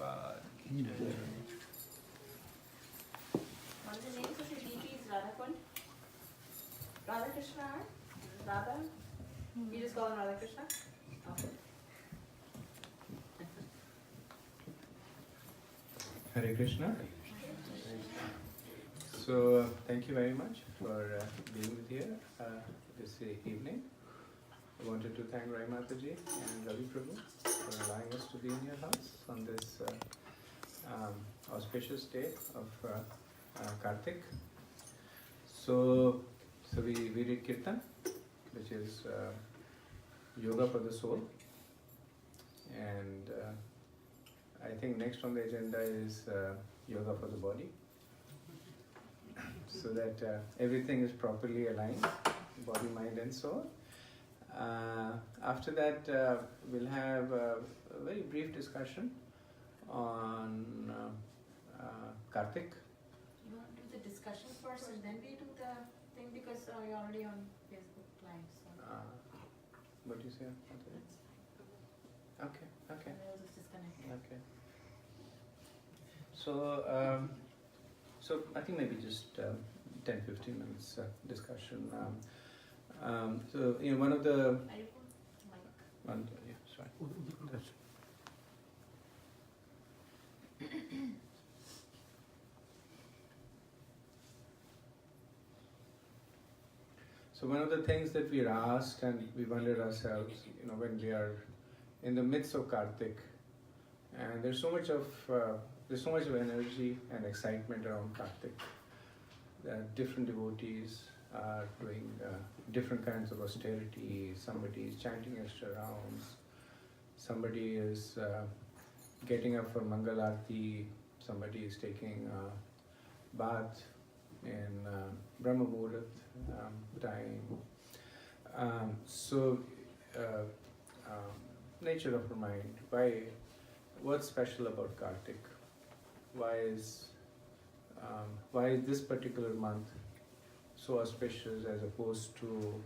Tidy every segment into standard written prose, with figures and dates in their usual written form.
Prabhupada. One of the names of your deity is Radhakund. Radha Krishna? Radha? You just call him Radha Krishna? Okay. Hare Krishna. So, thank you very much for being with here this evening. I wanted to thank Rai Mataji and Ravi Prabhu for allowing us to be in your house on this auspicious day of Kartik. So we did Kirtan, which is yoga for the soul, and I think next on the agenda is yoga for the body, so that everything is properly aligned, body, mind and soul. After that, we'll have a very brief discussion on Kartik. You want to do the discussion first and then we do the thing because you're already on Facebook Live. So. What do you say? Okay. And we'll just disconnect. Okay. So I think maybe just 10-15 minutes discussion. So one of the Are you on mic? yeah, sorry. So one of the things that we are asked and we wondered ourselves, when we are in the midst of Kartik, and there's so much of energy and excitement around Kartik. Different devotees are doing different kinds of austerity. Somebody is chanting extra rounds. Somebody is getting up for Mangal Aarti. Somebody is taking a bath in Brahma Muhurat time. Nature of our mind. What's special about Kartik? Why is this particular month so auspicious as opposed to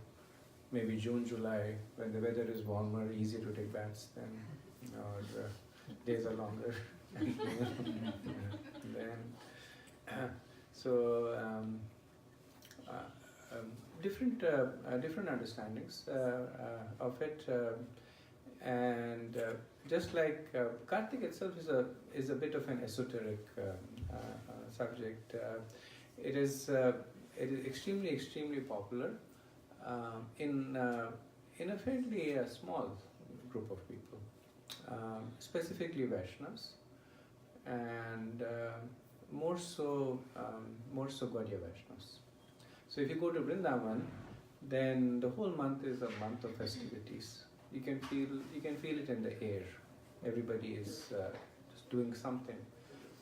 maybe June, July, when the weather is warmer, easier to take baths then, or days are longer. Different understandings of it, and just like Kartik itself is a bit of an esoteric subject. It is extremely popular in a fairly small group of people, specifically Vaishnavas, and more so Gaudiya Vaishnavas. So if you go to Vrindavan, then the whole month is a month of festivities. You can feel it in the air. Everybody is just doing something.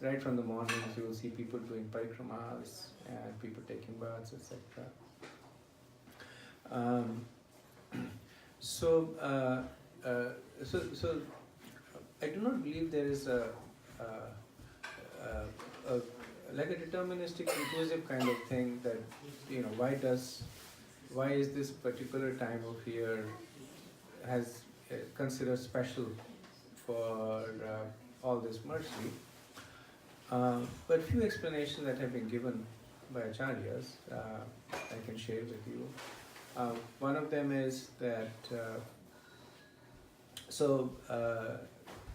Right from the mornings, you will see people doing parikramas and people taking baths, etc. So I do not believe there is a deterministic, inclusive kind of thing that why is this particular time of year has considered special for all this mercy. But few explanations that have been given by acharyas, I can share with you. One of them is that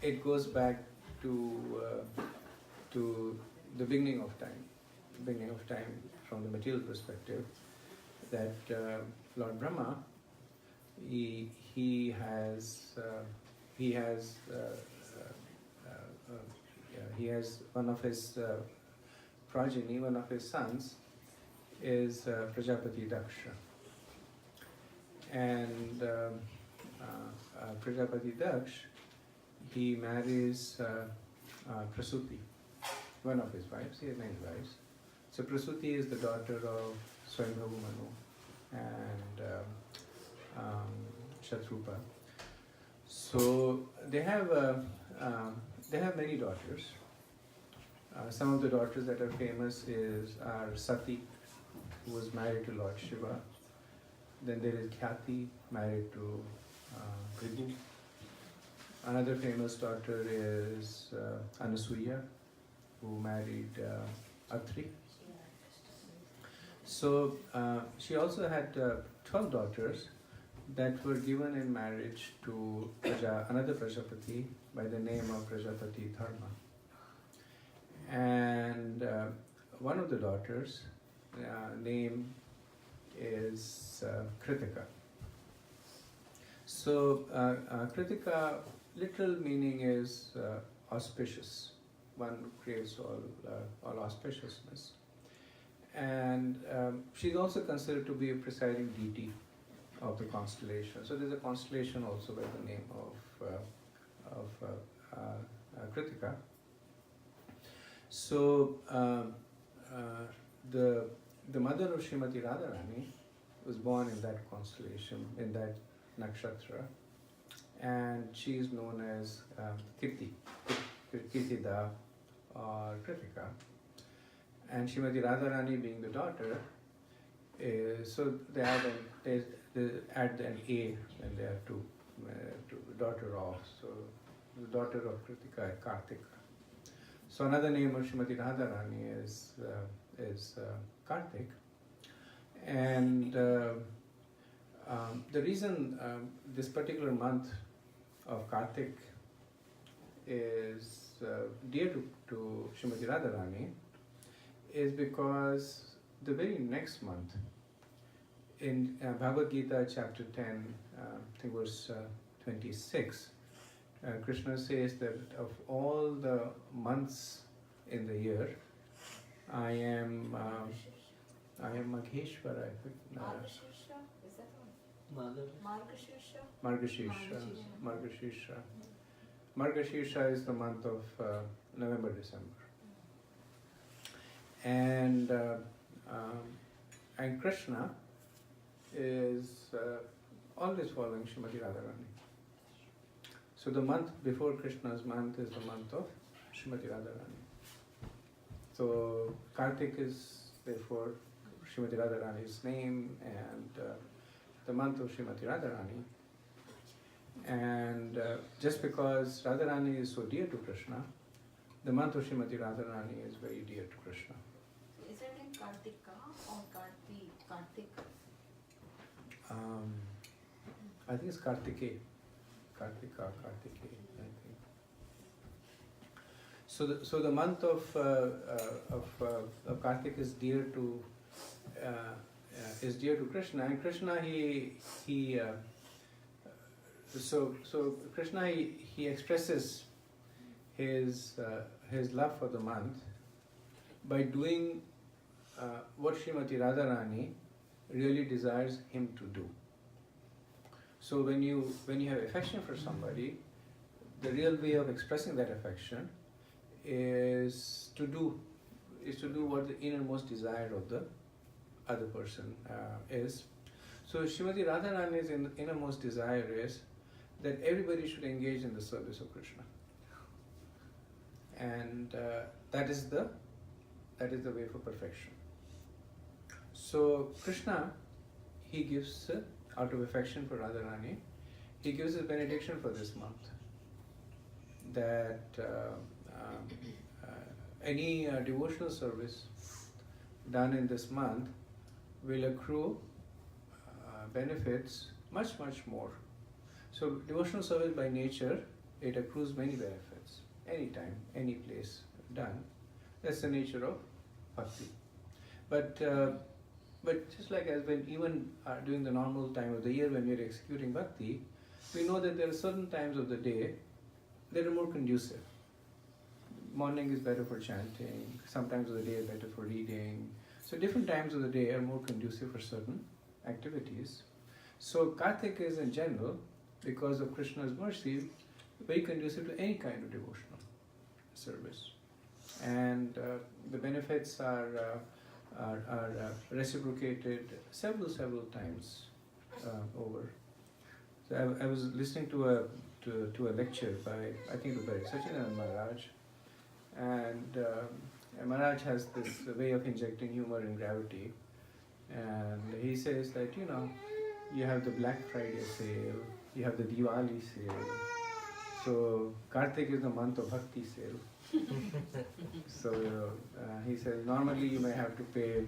it goes back to the beginning of time from the material perspective, that Lord Brahma, he has one of his progeny, one of his sons is Prajapati Daksha, and Prajapati Daksh, he marries Prasuti, one of his wives. He has many wives. So Prasuti is the daughter of Swayambhavu Manu and Shatrupa. So they have many daughters. Some of the daughters that are famous are Sati, who was married to Lord Shiva. Then there is Khyati, married to Bhrigu. Another famous daughter is Anasuya, who married Atri. So she also had 12 daughters that were given in marriage to another Prajapati by the name of Prajapati Dharma. And one of the daughters' name is Kritika. So Kritika, literal meaning is auspicious. One creates all auspiciousness. And she's also considered to be a presiding deity of the constellation. So there's a constellation also by the name of Kritika. So the mother of Srimati Radharani was born in that constellation, in that nakshatra, and she is known as Kirtida or Kritika. And Srimati Radharani being the daughter, so they add an A when they are to daughter of. So the daughter of Kritika is Kartik. So another name of Srimati Radharani is Kartik. And the reason this particular month of Kartik is dear to Srimati Radharani is because the very next month, in Bhagavad Gita chapter 10, I think verse 26, Krishna says that of all the months in the year, I am Magheshwara, I think. Margashirsha? Is that one? Margashirsha. Margashirsha is the month of November, December. And Krishna is always following Srimati Radharani. So the month before Krishna's month is the month of Srimati Radharani. So Kartik is therefore Srimati Radharani's name, and the month of Srimati Radharani. And just because Radharani is so dear to Krishna, the month of Srimati Radharani is very dear to Krishna. Is it in Kartika or Kartik? I think it's Kartike. Kartika, Kartike, I think. So the month of Kartik is dear to Krishna, and Krishna so Krishna he expresses his love for the month by doing what Srimati Radharani really desires him to do. So when you have affection for somebody, the real way of expressing that affection is to do what the innermost desire of the other person is. So Srimati Radharani's innermost desire is that everybody should engage in the service of Krishna, and that is the way for perfection. So Krishna, he gives out of affection for Radharani, he gives a benediction for this month that any devotional service done in this month will accrue benefits much more. So devotional service by nature, it accrues many benefits, anytime, any place done. That's the nature of bhakti. But just like as when even during the normal time of the year when we are executing bhakti, we know that there are certain times of the day that are more conducive. Morning is better for chanting, some times of the day are better for reading. So different times of the day are more conducive for certain activities. So Kartik is in general, because of Krishna's mercy, very conducive to any kind of devotional service. And the benefits are reciprocated several times over. So I was listening to a lecture by, I think it was by Sachinand Maharaj, and Maharaj has this way of injecting humor and gravity, and he says that, you have the Black Friday sale, you have the Diwali sale. So Kartik is the month of bhakti sale. So he says normally you may have to pay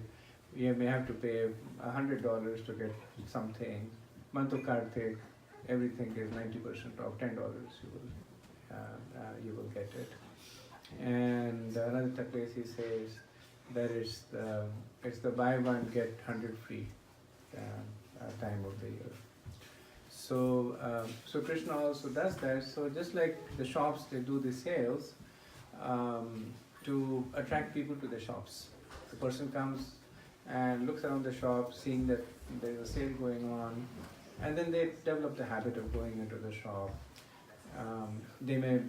$100 to get something. Month of Kartik, everything is 90% off, $10 you will get it. And another place he says that it's the buy one get 100 free time of the year. So Krishna also does that. So just like the shops, they do the sales to attract people to the shops. The person comes and looks around the shop, seeing that there's a sale going on, and then they develop the habit of going into the shop. They may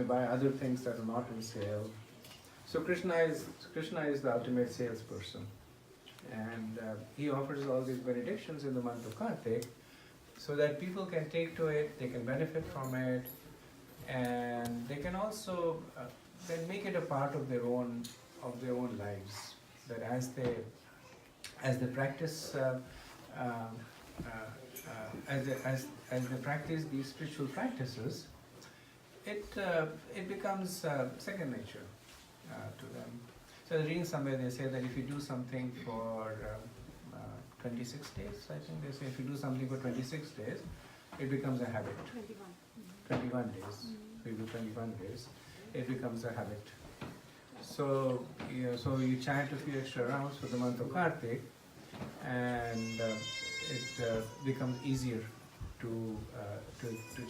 buy other things that are not in sale. So Krishna is the ultimate salesperson, and he offers all these benedictions in the month of Kartik, so that people can take to it, they can benefit from it, and they can also then make it a part of their own lives. That as they practice as they practice these spiritual practices, it becomes second nature to them. So I was reading somewhere, they say that if you do something for 26 days, I think they say if you do something for 26 days, it becomes a habit. 21 days. So you do 21 days, it becomes a habit. So you chant a few extra rounds for the month of Kartik, and it becomes easier to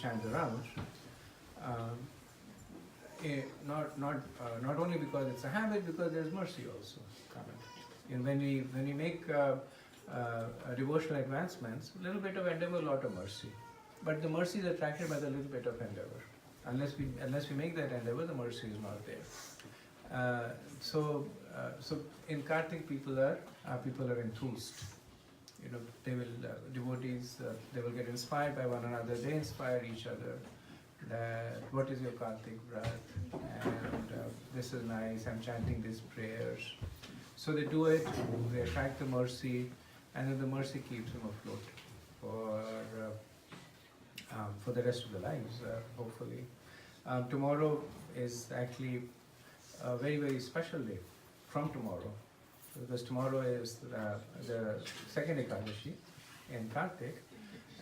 chant the rounds. Not only because it's a habit, because there's mercy also coming. When we make devotional advancements, a little bit of endeavor, a lot of mercy. But the mercy is attracted by the little bit of endeavor. Unless we make that endeavor, the mercy is not there. So in Kartik, people are enthused. Devotees, they will get inspired by one another. They inspire each other. That what is your Kartik Vrat? And this is nice. I'm chanting these prayers. So they do it. They attract the mercy, and then the mercy keeps them afloat for the rest of their lives, hopefully. Tomorrow is actually a very, very special day from tomorrow, because tomorrow is the second Ekadashi in Kartik,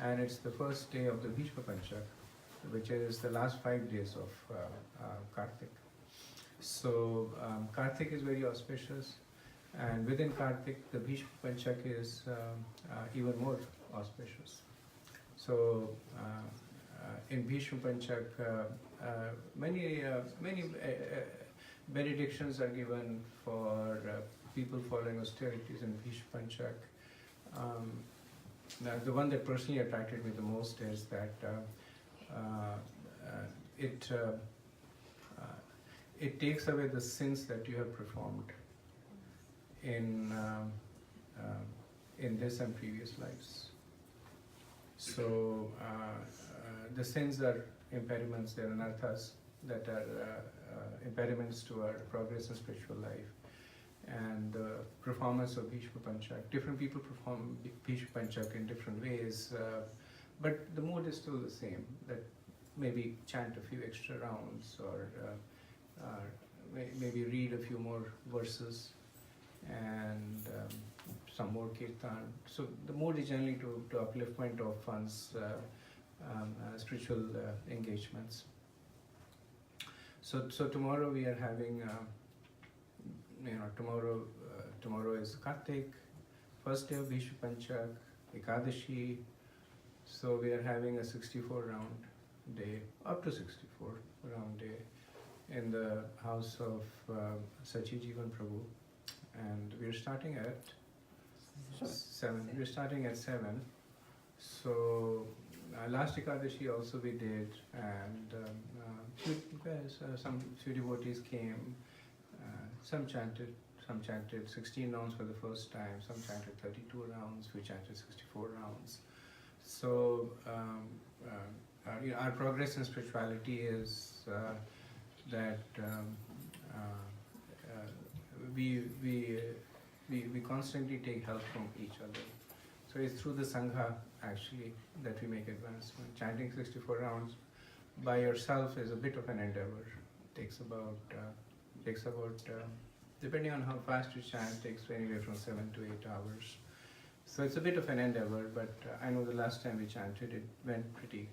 and it's the first day of the Bhishma Panchak, which is the last 5 days of Kartik. So Kartik is very auspicious, and within Kartik, the Bhishma Panchak is even more auspicious. So in Bhishma Panchak, many benedictions are given for people following austerities in Bhishma Panchak. Now, the one that personally attracted me the most is that it takes away the sins that you have performed in this and previous lives. So the sins are impediments, they are anarthas that are impediments to our progress in spiritual life. And the performance of Bhishma Panchak, different people perform Bhishma Panchak in different ways, but the mood is still the same, that maybe chant a few extra rounds, or maybe read a few more verses, and some more Kirtan. So the mood is generally to upliftment of one's spiritual engagements. So tomorrow we are having, tomorrow is Kartik, first day of Bhishma Panchak, Ekadashi. So we are having a 64 round day, up to 64 round day, in the house of Sachi Jivan Prabhu, and we are starting at 7. We are starting at 7. So last Ekadashi also we did, and some few devotees came. Some chanted 16 rounds for the first time. Some chanted 32 rounds. We chanted 64 rounds. So our progress in spirituality is that we constantly take help from each other. So it's through the sanga actually that we make advancement. Chanting 64 rounds by yourself is a bit of an endeavor. Takes about depending on how fast you chant, takes anywhere from 7 to 8 hours. So it's a bit of an endeavor, but I know the last time we chanted, it went pretty.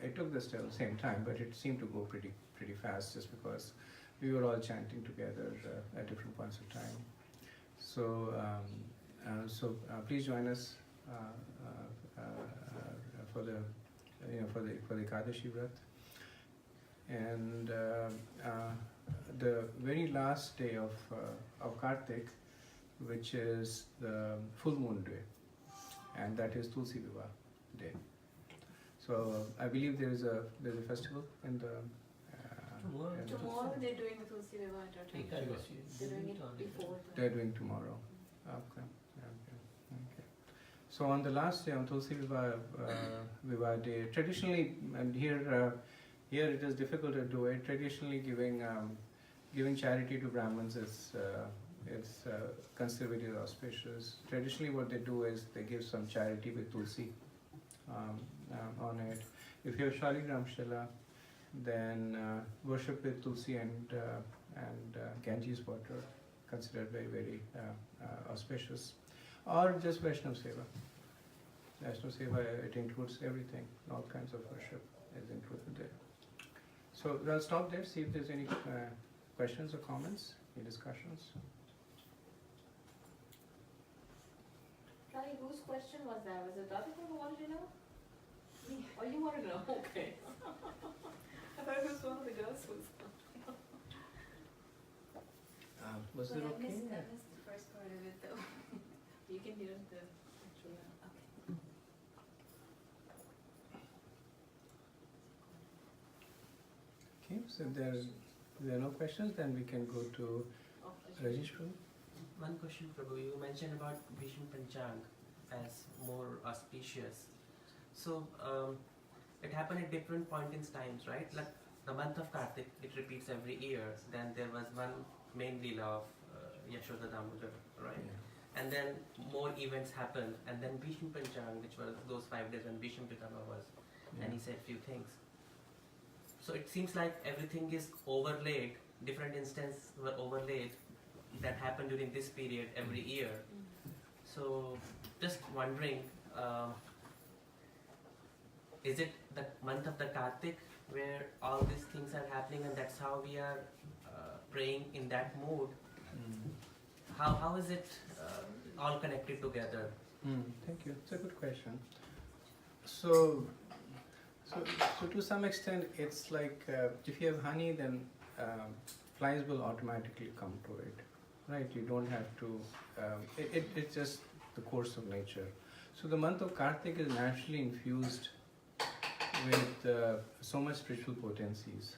It took the still same time, but it seemed to go pretty fast, just because we were all chanting together at different points of time. So please join us for the Ekadashi Vrat. And the very last day of Kartik, which is the full moon day, and that is Tulsi Vivah day. So I believe there is a festival in the Tomorrow they're doing the Tulsi Vivah at our temple. They're doing it before. They're doing tomorrow. Okay. So on the last day, on Tulsi Vivah day, traditionally, and here it is difficult to do it. Traditionally, giving charity to Brahmins is considered very auspicious. Traditionally, what they do is they give some charity with Tulsi on it. If you have Shaligram Shila, then worship with Tulsi and Ganges water, considered very auspicious. Or just Vaishnav Seva. Vaishnav Seva, it includes everything, all kinds of worship is included there. So I'll stop there, see if there's any questions or comments, any discussions. Kali, whose question was that? Was it Radhakund who wanted to know? Me. Oh, you wanted to know? Okay. I thought it was one of the girls who was. Was it okay? I missed the first part of it though. You can hear the actual. Okay. Okay, so if there are no questions, then we can go to Rajesh. One question, Prabhu. You mentioned about Bhishma Panchang as more auspicious. So it happened at different points in times, right? Like the month of Kartik, it repeats every year. Then there was one main Leela of Yashoda Damodar, right? Yeah. And then more events happened. And then Bhishma Panchang, which was those 5 days when Bhishma Pitama was, and he said few things. So it seems like everything is overlaid, different instances were overlaid that happened during this period every year. So just wondering, is it the month of the Kartik where all these things are happening and that's how we are praying in that mood? How is it all connected together? Thank you. It's a good question. So to some extent, it's like if you have honey, then flies will automatically come to it, right? You don't have to. It's just the course of nature. So the month of Kartik is naturally infused with so much spiritual potencies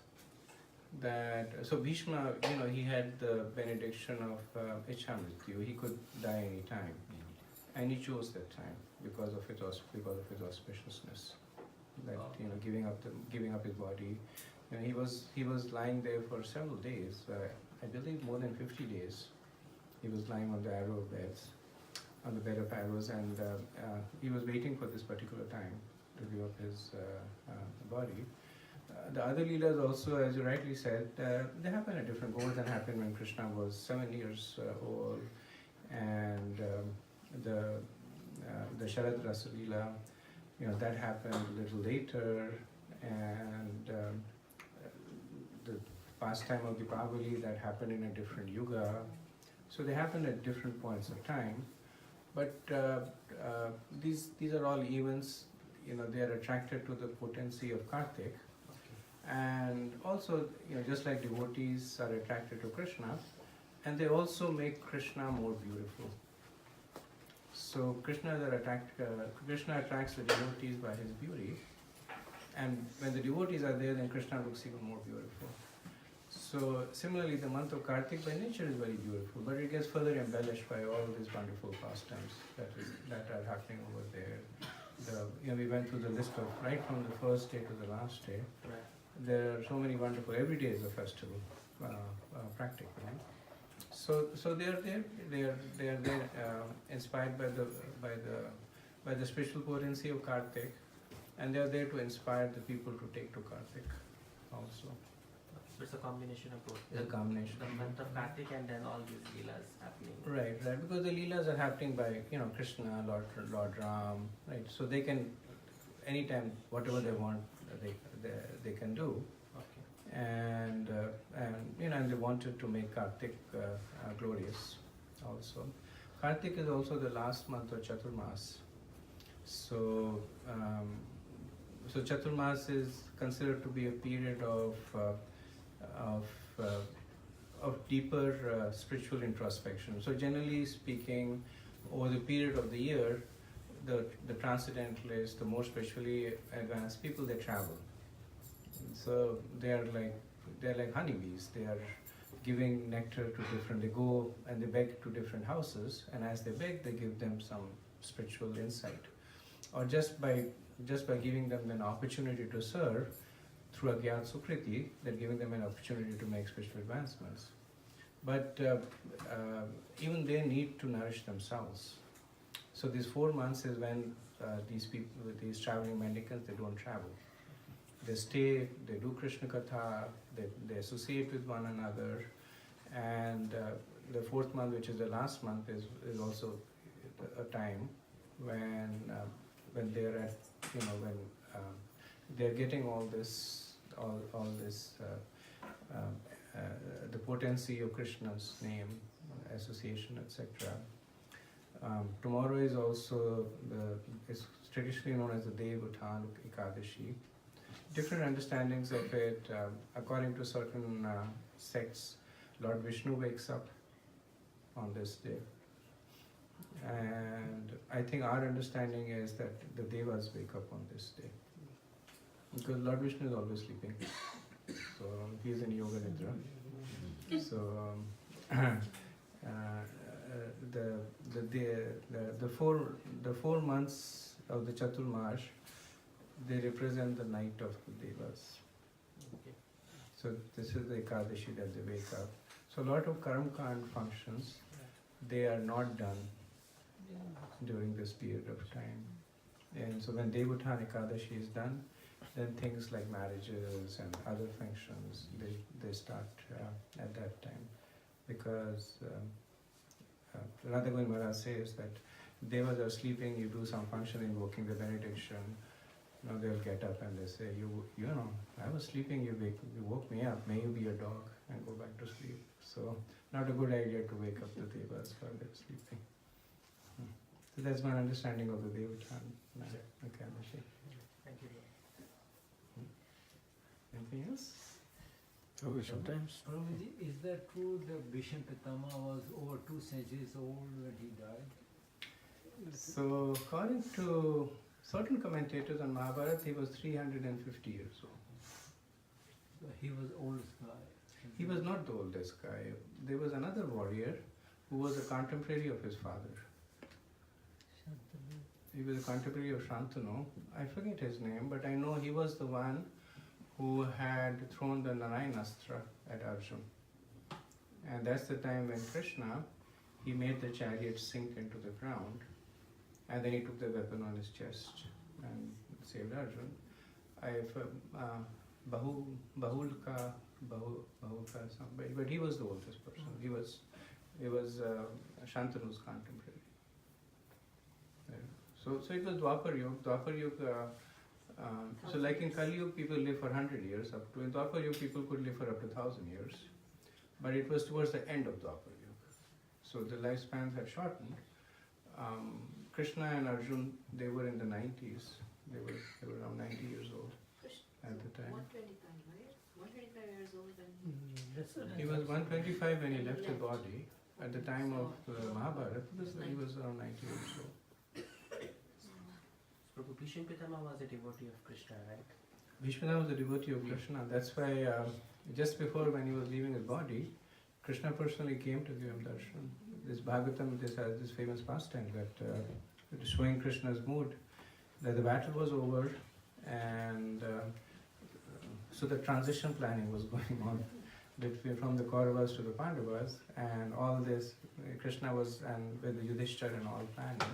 that so Bhishma, he had the benediction of Ichamrityu. He could die any time, and he chose that time because of its auspiciousness. That giving up his body. He was lying there for several days. I believe more than 50 days. He was lying on the arrow beds, on the bed of arrows, and he was waiting for this particular time to give up his body. The other Leelas also, as you rightly said, they happen at different. Govardhan happened when Krishna was 7 years old, and the Sharad Rasa Leela, that happened a little later, and the pastime of Deepavali, that happened in a different yuga. So they happen at different points of time, but these are all events. They are attracted to the potency of Kartik, and also just like devotees are attracted to Krishna, and they also make Krishna more beautiful. So Krishna attracts the devotees by his beauty, and when the devotees are there, then Krishna looks even more beautiful. So similarly, the month of Kartik by nature is very beautiful, but it gets further embellished by all these wonderful pastimes that are happening over there. We went through the list of right from the first day to the last day. Right. There are so many wonderful. Every day is a festival, practically. So they are there, inspired by the spiritual potency of Kartik, and they are there to inspire the people to take to Kartik also. So it's a combination of both. It's a combination. The month of Kartik and then all these leelas happening. Right, because the leelas are happening by Krishna, Lord Ram, right? So they can anytime whatever they want, they can do. Okay. And and they wanted to make Kartik glorious also. Kartik is also the last month of Chaturmas. So so Chaturmas is considered to be a period of deeper spiritual introspection. So generally speaking, over the period of the year, the transcendentalists, the more spiritually advanced people, they travel. So they are like honeybees. They are giving nectar to different. They go and they beg to different houses, and as they beg, they give them some spiritual insight, or just by giving them an opportunity to serve through Agyat Sukriti, they're giving them an opportunity to make spiritual advancements. But even they need to nourish themselves. So these 4 months is when these people, these traveling mendicants, they don't travel. They stay, they do Krishna Katha, they associate with one another, and the 4th month, which is the last month, is also a time when they're at, when they're getting all this the potency of Krishna's name, association, etc. Tomorrow is also it's traditionally known as the Devuthan Ekadashi. Different understandings of it. According to certain sects, Lord Vishnu wakes up on this day. And I think our understanding is that the Devas wake up on this day. Because Lord Vishnu is always sleeping. So he is in Yoga Nidra. So the 4 months of the Chaturmash, they represent the night of the Devas. Okay. So this is the Ekadashi that they wake up. So a lot of Karam-Kand functions, they are not done during this period of time. And so when Devuthan Ekadashi is done, then things like marriages and other functions, they start at that time. Because Radhakund Maharaj says that Devas are sleeping, you do some function invoking the benediction, they'll get up and they say, I was sleeping, you woke me up, may you be a dog and go back to sleep. So not a good idea to wake up the Devas while they're sleeping. So that's my understanding of the Devuthan Ekadashi. Thank you. Anything else? Okay, sometimes. Prabhuji, is that true that Bhishma Pitama was over 2 centuries old when he died? So according to certain commentators on Mahabharata, he was 350 years old. So he was oldest guy. He was not the oldest guy. There was another warrior who was a contemporary of his father. He was a contemporary of Shantanu. I forget his name, but I know he was the one who had thrown the Narayanastra at Arjuna. And that's the time when Krishna, he made the chariot sink into the ground, and then he took the weapon on his chest and saved Arjuna. Bahulka, somebody, but he was the oldest person. He was Shantanu's contemporary. So it was Dwapar Yuga. So like in Kali Yuga, people live for 100 years. Up to in Dwapar Yuga, people could live for up to 1,000 years. But it was towards the end of Dwapar Yuga. So the lifespans had shortened. Krishna and Arjuna, they were in the 90s. They were around 90 years old at the time. 125, right? 125 years old when He was 125 when he left the body. At the time of Mahabharata, he was around 90 years old. Prabhu, Bhishma Pitama was a devotee of Krishna, right? Bhishma was a devotee of Krishna. That's why just before when he was leaving his body, Krishna personally came to give him darshan. This Bhagavatam, this has this famous pastime that showing Krishna's mood, that the battle was over, and so the transition planning was going on between from the Kauravas to the Pandavas, and all this Krishna was and with the Yudhishthira and all planning.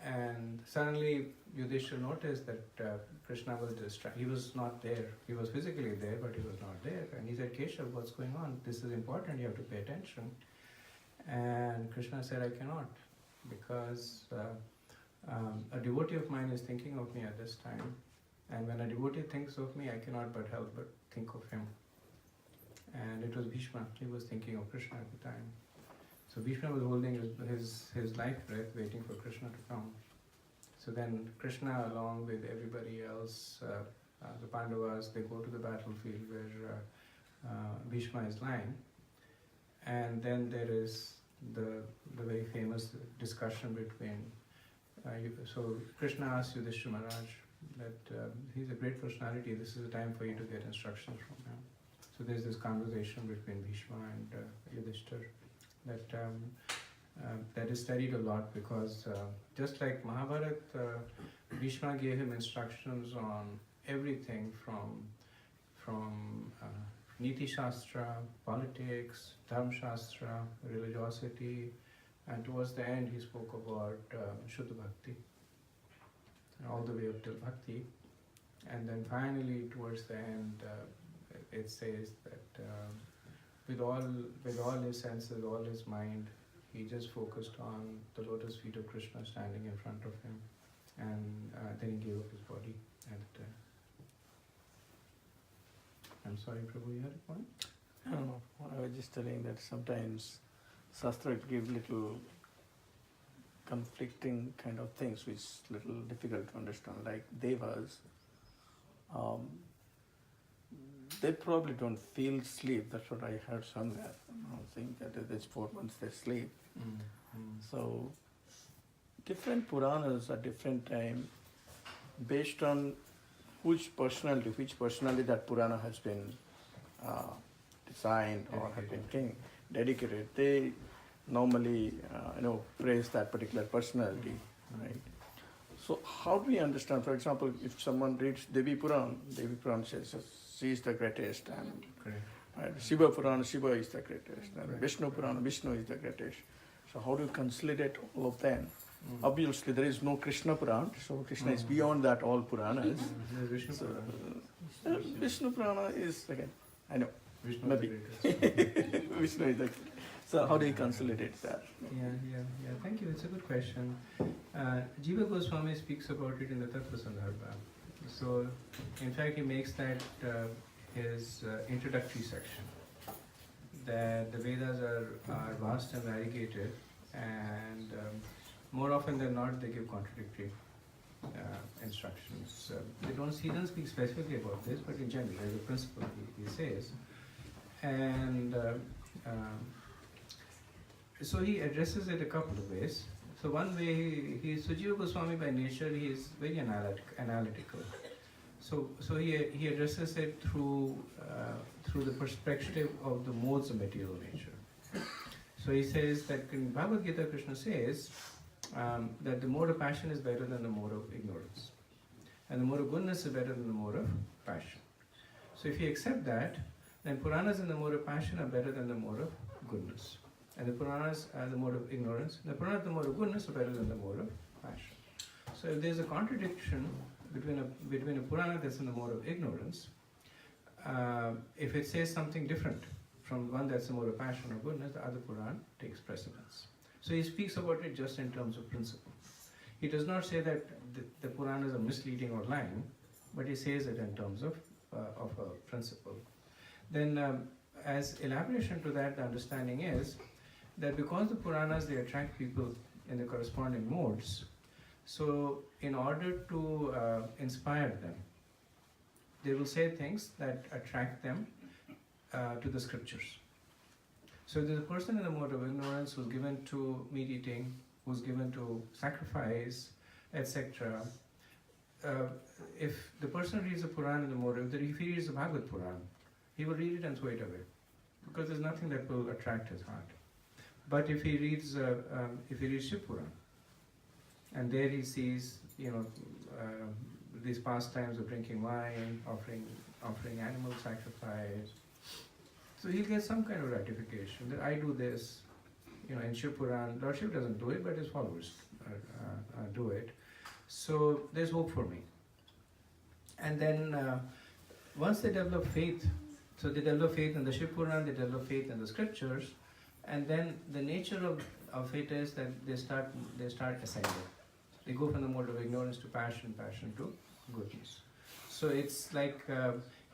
And suddenly Yudhishthira noticed that Krishna was distracted. He was not there. He was physically there, but he was not there. And he said, Keshav, what's going on? This is important. You have to pay attention. And Krishna said, I cannot, because a devotee of mine is thinking of me at this time. And when a devotee thinks of me, I cannot but help but think of him. And it was Bhishma. He was thinking of Krishna at the time. So Bhishma was holding his life breath, waiting for Krishna to come. So then Krishna, along with everybody else, the Pandavas, they go to the battlefield where Bhishma is lying. And then there is the very famous discussion between, so Krishna asks Yudhishthira Maharaj that he's a great personality, this is the time for you to get instructions from him. So there's this conversation between Bhishma and Yudhishthira that is studied a lot, because just like Mahabharata, Bhishma gave him instructions on everything from Niti Shastra, politics, Dharma Shastra, religiosity, and towards the end he spoke about Shuddha Bhakti, all the way up till Bhakti. And then finally towards the end it says that with all his senses, all his mind, he just focused on the lotus feet of Krishna standing in front of him, and then he gave up his body. And I'm sorry, Prabhu, you had a point? No, I was just telling that sometimes Shastra give little conflicting kind of things which is little difficult to understand. Like Devas, they probably don't feel sleep. That's what I heard somewhere. I think that there's 4 months they sleep. So different Puranas at different time, based on which personality that Purana has been designed or have been dedicated, they normally praise that particular personality, right? So how do we understand, for example, if someone reads Devi Puran says she is the greatest, and Shiva Purana, Shiva is the greatest, and Vishnu Purana, Vishnu is the greatest. So how do you consolidate all of them? Obviously there is no Krishna Purana, so Krishna is beyond that all Puranas. Vishnu Purana. Vishnu Purana is, again, I know, Vishnu maybe. Vishnu is the. So how do you consolidate that? Yeah. Thank you. It's a good question. Jiva Goswami speaks about it in the Tattva Sandarbha. So, in fact, he makes that his introductory section. That the Vedas are vast and variegated, and more often than not, they give contradictory instructions. He doesn't speak specifically about this, but in general, as a principle, he says. And so he addresses it a couple of ways. So one way, Jiva Goswami by nature, he is very analytical. So he addresses it through the perspective of the modes of material nature. So he says that in Bhagavad Gita, Krishna says that the mode of passion is better than the mode of ignorance, and the mode of goodness is better than the mode of passion. So if you accept that, then Puranas in the mode of passion are better than the mode of goodness. And the Puranas are the mode of ignorance. The Puranas, the mode of goodness, are better than the mode of passion. So if there's a contradiction between a Purana that's in the mode of ignorance, if it says something different from one that's the mode of passion or goodness, the other Purana takes precedence. So he speaks about it just in terms of principle. He does not say that the Puranas are misleading or lying, but he says it in terms of a principle. Then, as elaboration to that, the understanding is that because the Puranas, they attract people in the corresponding modes, so in order to inspire them, they will say things that attract them to the scriptures. So there's a person in the mode of ignorance who's given to meat eating, who's given to sacrifice, etc. If the person reads the Purana in the mode of, if he reads the Bhagavad Purana, he will read it and throw it away, because there's nothing that will attract his heart. But if he reads Shiv Purana, and there he sees, these pastimes of drinking wine, offering animal sacrifice, so he'll get some kind of ratification that I do this. In Shiv Purana, Lord Shiv doesn't do it, but his followers do it. So there's hope for me. And then once they develop faith, so they develop faith in the Shiv Puran, they develop faith in the scriptures, and then the nature of it is that they start ascending. They go from the mode of ignorance to passion, passion to goodness. So it's like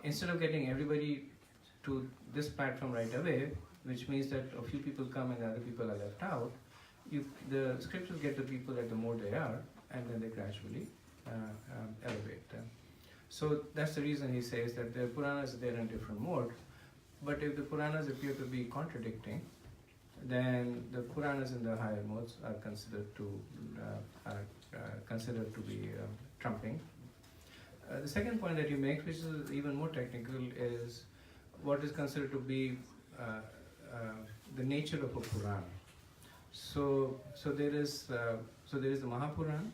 instead of getting everybody to this platform right away, which means that a few people come and other people are left out, the scriptures get the people at the mode they are, and then they gradually elevate them. So that's the reason he says that the Puranas are there in different mode, but if the Puranas appear to be contradicting, then the Puranas in the higher modes are considered to be trumping. The second point that he makes, which is even more technical, is what is considered to be the nature of a Puran. So there is the Mahapuran,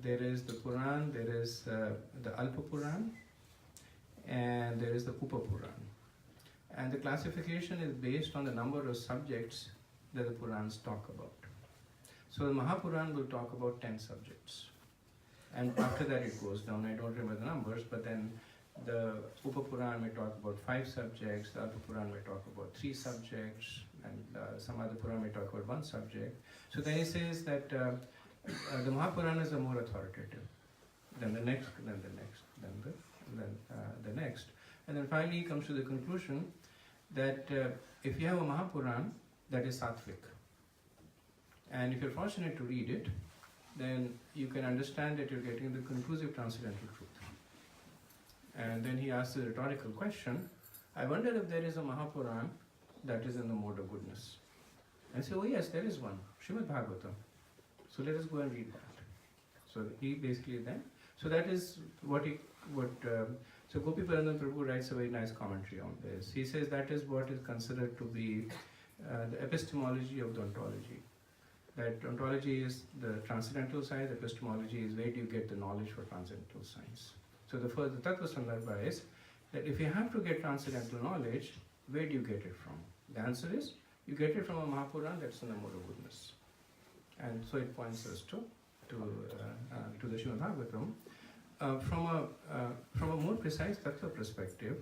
there is the Puran, there is the Alpa Puran, and there is the Upa Puran. And the classification is based on the number of subjects that the Purans talk about. So the Mahapuran will talk about 10 subjects. And after that it goes down. I don't remember the numbers, but then the Upa Puran may talk about 5 subjects, the Alpa Puran may talk about 3 subjects, and some other Puran may talk about 1 subject. So then he says that the Mahapuranas are more authoritative. Then the next, then the next, then the next. And then finally he comes to the conclusion that if you have a Mahapuran that is Sattvic, and if you're fortunate to read it, then you can understand that you're getting the conclusive transcendental truth. And then he asks a rhetorical question, I wonder if there is a Mahapuran that is in the mode of goodness. And say, oh yes, there is one, Srimad Bhagavatam. So let us go and read that. So he basically then, so that is so Gopi Paranam Prabhu writes a very nice commentary on this. He says that is what is considered to be the epistemology of the ontology. That ontology is the transcendental side, epistemology is where do you get the knowledge for transcendental science. So the Tattva Sandarbha is that if you have to get transcendental knowledge, where do you get it from? The answer is, you get it from a Mahapuran that's in the mode of goodness. And so it points us to the Srimad Bhagavatam. From a more precise Tattva perspective,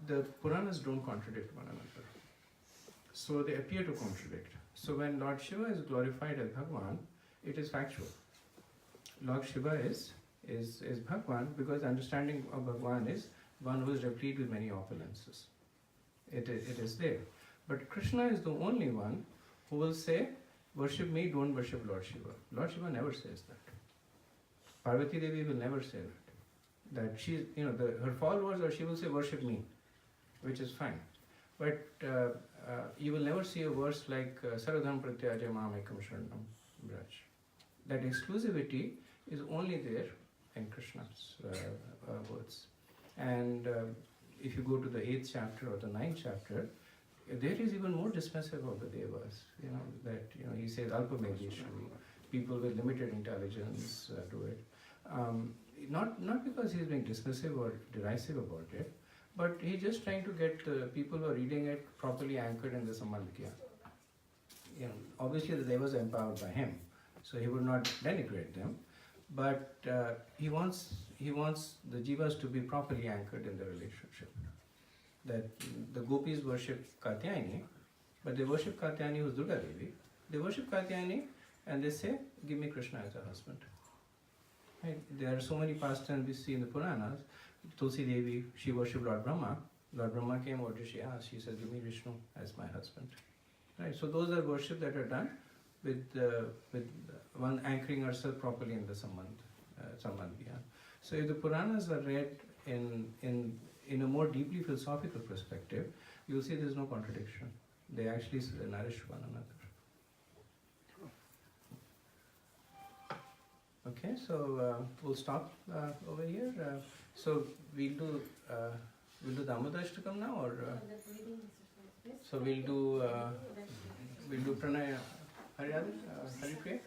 the Puranas don't contradict one another. So they appear to contradict. So when Lord Shiva is glorified as Bhagwan, it is factual. Lord Shiva is Bhagwan because the understanding of Bhagwan is one who is replete with many opulences. It is there. But Krishna is the only one who will say, worship me, don't worship Lord Shiva. Lord Shiva never says that. Parvati Devi will never say that. That she, her followers, or she will say, worship me, which is fine. But you will never see a verse like Saradham Pratyaja Mam Ekam Sharanam Braj. That exclusivity is only there in Krishna's words. And if you go to the 8th chapter or the 9th chapter, there is even more dismissive of the devas. He says Alpa Medeshri, people with limited intelligence do it. Not because he's being dismissive or derisive about it, but he's just trying to get the people who are reading it properly anchored in the Samandhya. Obviously the devas are empowered by him, so he would not denigrate them, but he wants the jivas to be properly anchored in the relationship. That the gopis worship Katyayani, but they worship Katyayani who's Durga Devi. They worship Katyayani and they say, give me Krishna as a husband. Right? There are so many pastimes we see in the Puranas. Tulsi Devi, she worshipped Lord Brahma. Lord Brahma came, what did she ask? She said, give me Vishnu as my husband. Right? So those are worship that are done with one anchoring herself properly in the Sambandhya. So if the Puranas are read in a more deeply philosophical perspective, you will see there is no contradiction. They actually nourish one another. Okay, so we'll stop over here. So we'll do Damodarashtakam now, or so we'll do Pranaya Haripriya.